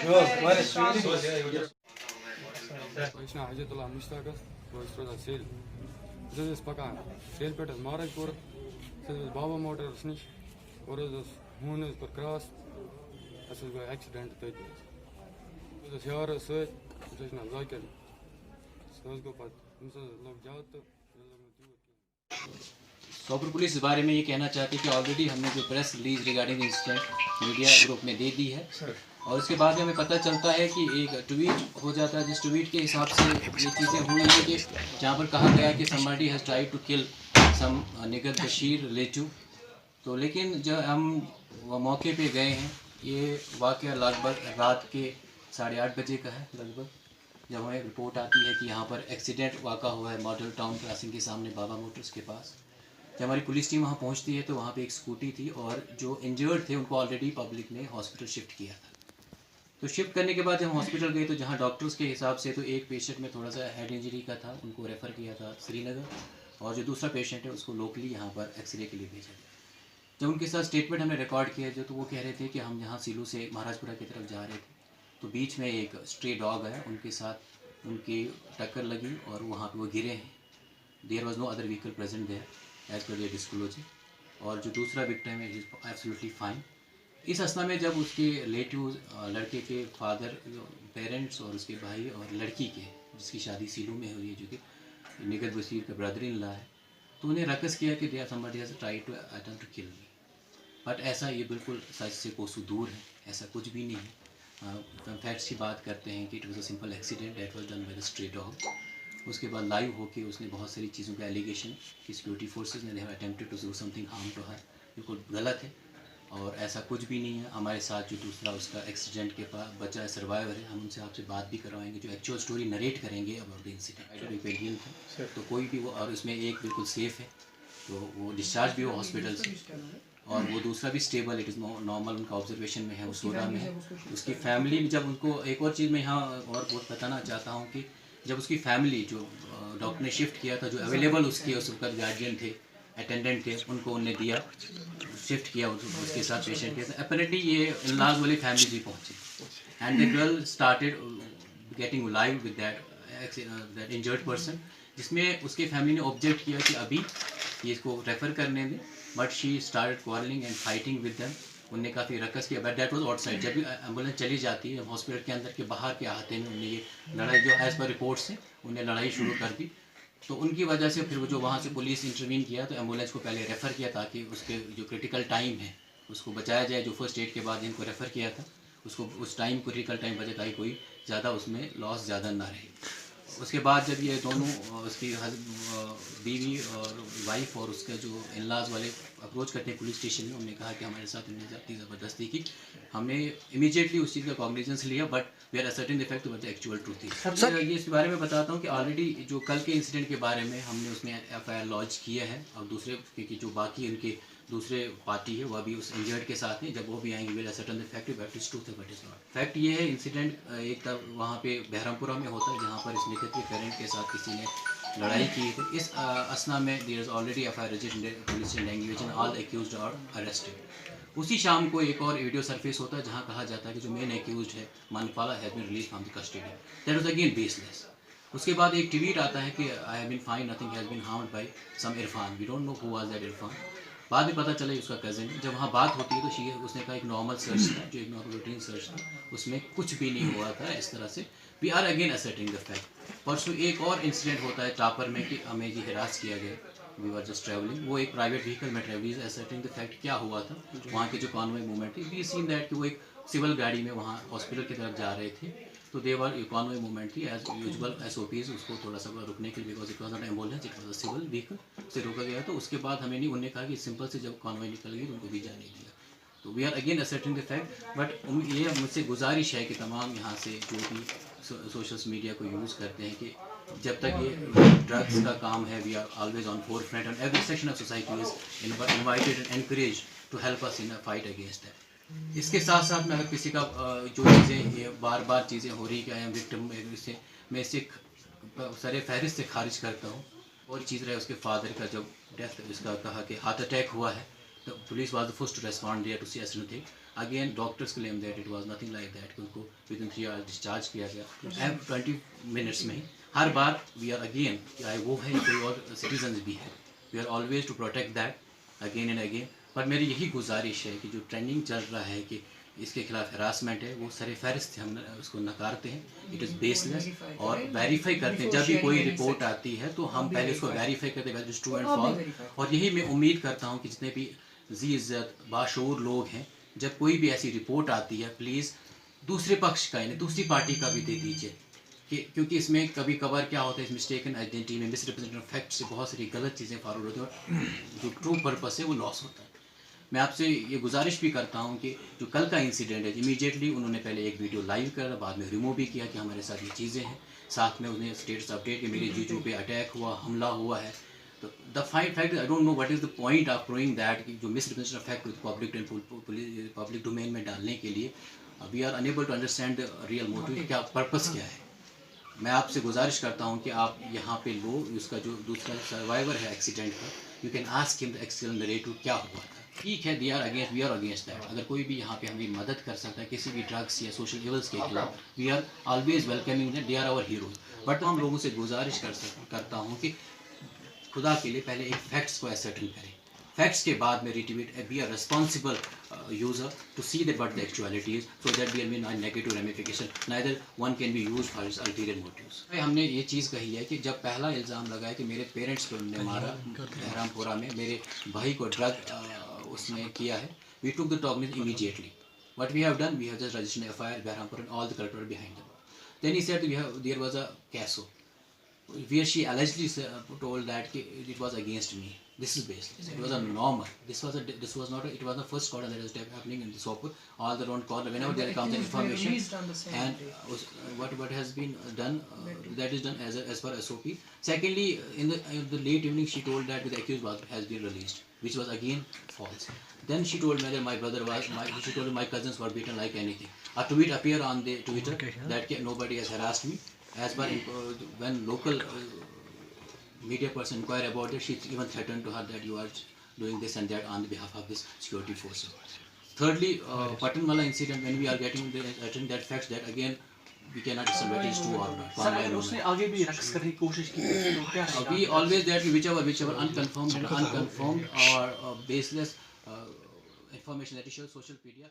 Hajatullah Mushtakas, Sel. This is Pakan. Sel pet is Marajpur. This is Baba Motors Nish. Or is this Moon is per cross. This is by accident. This is here, sir. This is not like it. So let's go, but this is log Jat. Sopore police इस बारे में ये कहना चाहती है कि already हमने जो press release regarding incident media group में दे दी है और उसके बाद हमें पता चलता है कि एक ट्वीट हो जाता है जिस ट्वीट के हिसाब से ये चीज़ें हुई हैं कि जहाँ पर कहा गया कि somebody has tried to kill some निगत Bashir relative. तो लेकिन जब हम मौके पे गए हैं, ये वाक़या लगभग रात के 8:30 बजे का है लगभग, जब हमें रिपोर्ट आती है कि यहाँ पर एक्सीडेंट वाक़ा हुआ है मॉडल टाउन क्रॉसिंग के सामने बाबा मोटर्स के पास। जब हमारी पुलिस टीम वहाँ पहुँचती है तो वहाँ पे एक स्कूटी थी और जो इंजर्ड थे उनको ऑलरेडी पब्लिक ने हॉस्पिटल शिफ्ट किया था। तो शिफ्ट करने के बाद जब हम हॉस्पिटल गए तो जहाँ डॉक्टर्स के हिसाब से तो एक पेशेंट में थोड़ा सा हेड इंजरी का था, उनको रेफ़र किया था श्रीनगर, और जो दूसरा पेशेंट है उसको लोकली यहाँ पर एक्सरे के लिए भेजा गया। जब उनके साथ स्टेटमेंट हमने रिकॉर्ड किया जो, तो वो कह रहे थे कि हम यहाँ सिलू से महाराजपुरा की तरफ जा रहे थे तो बीच में एक स्ट्रे डॉग है, उनके साथ उनकी टक्कर लगी और वहाँ पर वो गिरे हैं। There was no other vehicle present there as per their disclosure, और जो दूसरा विक्टिम है इज एब्सोल्युटली फाइन। इस असना में जब उसके रिलेटिव लड़के के फादर पेरेंट्स और उसके भाई और लड़की के जिसकी शादी सीलू में हुई है जो कि निगत बशीर का ब्रदर इन लॉ है, तो उन्हें रकस किया कि there somebody has tried to attempt to kill me. But ऐसा ये बिल्कुल सच से कोसों दूर है, ऐसा कुछ भी नहीं है। फैक्ट्स की बात करते हैं कि it was a simple accident that was done by the stray dog. उसके बाद लाइव होके उसने बहुत सारी चीज़ों का एलिगेशन कि सिक्योरिटी फोर्सेस ने have attempted to do something harm to her, बिल्कुल गलत है और ऐसा कुछ भी नहीं है। हमारे साथ जो दूसरा उसका एक्सीडेंट के पास बचा है, सर्वाइवर है, हम उनसे आपसे बात भी करवाएंगे जो एक्चुअल स्टोरी नरेट करेंगे अबाउट द इंसिडेंट। पेडियल था तो कोई भी वो, और उसमें एक बिल्कुल सेफ़ है तो वो डिस्चार्ज भी हो हॉस्पिटल से, और वो दूसरा भी स्टेबल, इट इज़ नॉर्मल, उनका ऑब्जर्वेशन में है, वो सोरा में है। उसकी फैमिली में जब उनको एक और चीज़ मैं यहाँ और बहुत बताना चाहता हूँ कि जब उसकी फैमिली जो डॉक्टर ने शिफ्ट किया था, जो अवेलेबल उसके उस वक्त गार्जियन थे, अटेंडेंट थे, उनको उन्होंने दिया, शिफ्ट किया उसके साथ पेशेंट के। अपरेंटली ये इन-लॉज वाली फैमिली भी पहुँची and the girl started getting live with that injured person, जिसमें उसके फैमिली ने ऑब्जेक्ट किया कि अभी ये इसको रेफ़र करने दें, but she started quarrelling and fighting with them. उनने काफ़ी रकस किया, बट दैट वाज आउटसाइड। जब भी एम्बुलेंस चली जाती है हॉस्पिटल के अंदर के बाहर के आते हैं, उन्हें ये लड़ाई जो एज़ पर रिपोर्ट से उन्हें लड़ाई शुरू कर दी। तो उनकी वजह से फिर वो जो वहाँ से पुलिस इंटरवीन किया तो एम्बुलेंस को पहले रेफ़र किया ताकि उसके जो क्रिटिकल टाइम है उसको बचाया जाए। जो फर्स्ट एड के बाद इनको रेफ़र किया था उसको उस टाइम क्रिटिकल टाइम बचे ताकि कोई ज़्यादा उसमें लॉस ज़्यादा ना रहे। उसके बाद जब ये दोनों उसकी बीवी और वाइफ और उसके जो इन-लॉज वाले अप्रोच करते हैं पुलिस स्टेशन में, उन्होंने कहा कि हमारे साथ उन्होंने ज़्यादा ज़बरदस्ती की। हमने इमीडिएटली उस चीज़ का कॉग्निजेंस लिया, but we are asserting the fact the actual truth is. ये इस बारे में बताता हूँ कि ऑलरेडी जो कल के इंसिडेंट के बारे में हमने उसमें FIR लॉन्च किया है, और दूसरे की जो बाकी उनके दूसरे पार्टी है वह भी उस इंजर्ड के साथ हैं। जब वो भी आएंगे will ascertain the fact but is truth but is not. Fact ये है इंसिडेंट एक तब वहाँ पे बहरामपुरा में होता है जहाँ पर इस निखत के पेरेंट के साथ किसी ने लड़ाई की थी। इस असना में there is already FIR registered police language and all accused are arrested. उसी शाम को एक और वीडियो सरफेस होता है जहाँ कहा जाता है कि जो मेन एक्यूज्ड है Manpala has been release from the custody. That was again baseless. उसके बाद एक ट्वीट आता है कि I have been fine, nothing has been harmed by some Irfan, we don't know who was that Irfan. बाद में पता चला उसका कज़न है। जब वहाँ बात होती है तो उसने कहा एक नॉर्मल सर्च था, जो एक नॉर्मल रूटीन सर्च था, उसमें कुछ भी नहीं हुआ था इस तरह से। We are again asserting the fact. परसों एक और इंसिडेंट होता है टापर में कि हमें जी हिरास किया गया, वी वर जस्ट ट्रैवलिंग, वो एक प्राइवेट व्हीकल में travel, is asserting the fact क्या हुआ था। वहाँ की जो कॉन्वॉय मूवमेंट थी, वी सीन दैट कि वो एक सिविल गाड़ी में वहाँ हॉस्पिटल की तरफ जा रहे थे, तो देवर कॉन्वॉय मूवमेंट थी एज यूजुअल SOPs, उसको थोड़ा सा रुकने के लिए, because it was not ambulance, it was a civil vehicle, से रोका गया। तो उसके बाद हमें नहीं, उन्होंने कहा कि सिंपल से जब कॉन्वॉय निकल गई तो उनको भी जाने दिया। तो we are again asserting the fact, but ये मुझसे गुजारिश है कि तमाम यहाँ से जो भी सोशल मीडिया को यूज़ करते हैं कि जब तक ये ड्रग्स का काम है, we are always on forefront and every section of society is invited and encourage to help us in a fight against that. इसके साथ साथ में अगर किसी का जो चीज़ें ये बार बार चीज़ें हो रही क्या है विक्टिम, इससे मैं इसे सरे फहरिस्त से खारिज करता हूँ। और चीज़ रहे उसके फादर का जब डेथ, इसका कहा कि हार्ट अटैक हुआ है, तो police was the first to respond there to see something, again doctors claim that it was nothing like that, उनको विद इन 3 आवर्स डिस्चार्ज किया गया एंड 20 मिनट्स में ही। हर बार वी आर अगेन, चाहे वो है कोई और सिटीजन भी है, we are always to protect that again and again. पर मेरी यही गुजारिश है कि जो ट्रेंडिंग चल रहा है कि इसके खिलाफ हरासमेंट है, वो सर फहरिस्त हम उसको नकारते हैं, इट इज़ बेसलेस, और वेरीफाई करते हैं। जब भी कोई रिपोर्ट आती है तो हम पहले उसको वेरीफाई करते हैं, ट्रू एंड फॉल्स। और यही मैं उम्मीद करता हूँ कि जितने भी जी इज़्ज़त बाशऊर लोग हैं, जब कोई भी ऐसी रिपोर्ट आती है, प्लीज़ दूसरे पक्ष का यानी दूसरी पार्टी का भी दे दीजिए, कि क्योंकि इसमें कभी कभार क्या होता है, इस मिस्टेकन आइडेंटिटी में मिसरिप्रेजेंटेशन फैक्ट से बहुत सारी गलत चीज़ें फॉरवर्ड होती हैं और जो ट्रू पर्पस है वो लॉस होता है। मैं आपसे ये गुजारिश भी करता हूँ कि जो कल का इंसिडेंट है, इमीडिएटली उन्होंने पहले एक वीडियो लाइव करा, बाद में रिमूव भी किया कि हमारे साथ ये चीज़ें हैं, साथ में उन्हें स्टेटस अपडेट कि मेरे जीजू पे अटैक हुआ, हमला हुआ है। तो the fact I don't know what is the point of proving that, कि जो मिसरिप्रेजेंटेशन फैक्ट पब्लिक डोमेन में डालने के लिए we are unable to understand the real motive, क्या पर्पस क्या है। मैं आपसे गुजारिश करता हूं कि आप यहाँ पे लो, उसका जो दूसरा सर्वाइवर है एक्सीडेंट का, you can ask him the accident narrative क्या हुआ था। ठीक है, वी आर अगेंस्ट दैट। अगर कोई भी यहाँ पे हमें मदद कर सकता है किसी भी ड्रग्स या सोशल इवल्स के खिलाफ, we are always welcoming that, they are our heroes. But हम लोगों से गुजारिश करता हूँ कि खुदा के लिए पहले एक फैक्ट्स को असर्टेन करें, फैक्ट्स के बाद में retreat be a responsible user to see that what the actuality is, so that there be no negative ramification, neither one can be used for his ulterior motives. हमने ये चीज़ कही है कि जब पहला इल्ज़ाम लगा है कि मेरे पेरेंट्स को उन्होंने मारा बहरामपुरा में, मेरे भाई को ड्रग उसने किया है, we took the cognizance immediately. What we have done, we have just registered an FIR Berhampur and all the culprit are behind them. Then he said there was a caso where she allegedly told that it was against me. This is baseless. It was a normal. This was not. It was the first corner that was happening in the Sopur. All the round corner. Whenever there comes information, and what has been done, that is done as per SOP. Secondly, in the late evening, she told that the accused has been released, which was again false. Then she told me that my brother was she told me my cousins were beaten like anything. A tweet appeared on the Twitter that nobody has harassed me. As per when local media person inquired about it, she even threatened to her that you are doing this and that on behalf of this security forces. Thirdly, Pattanmala incident, when we are getting that facts, that again we cannot decide whether it is true or not. Sir उसने आगे भी रक्स करने की कोशिश की, तो क्या we always that whichever unconfirmed or baseless information that is shown social media.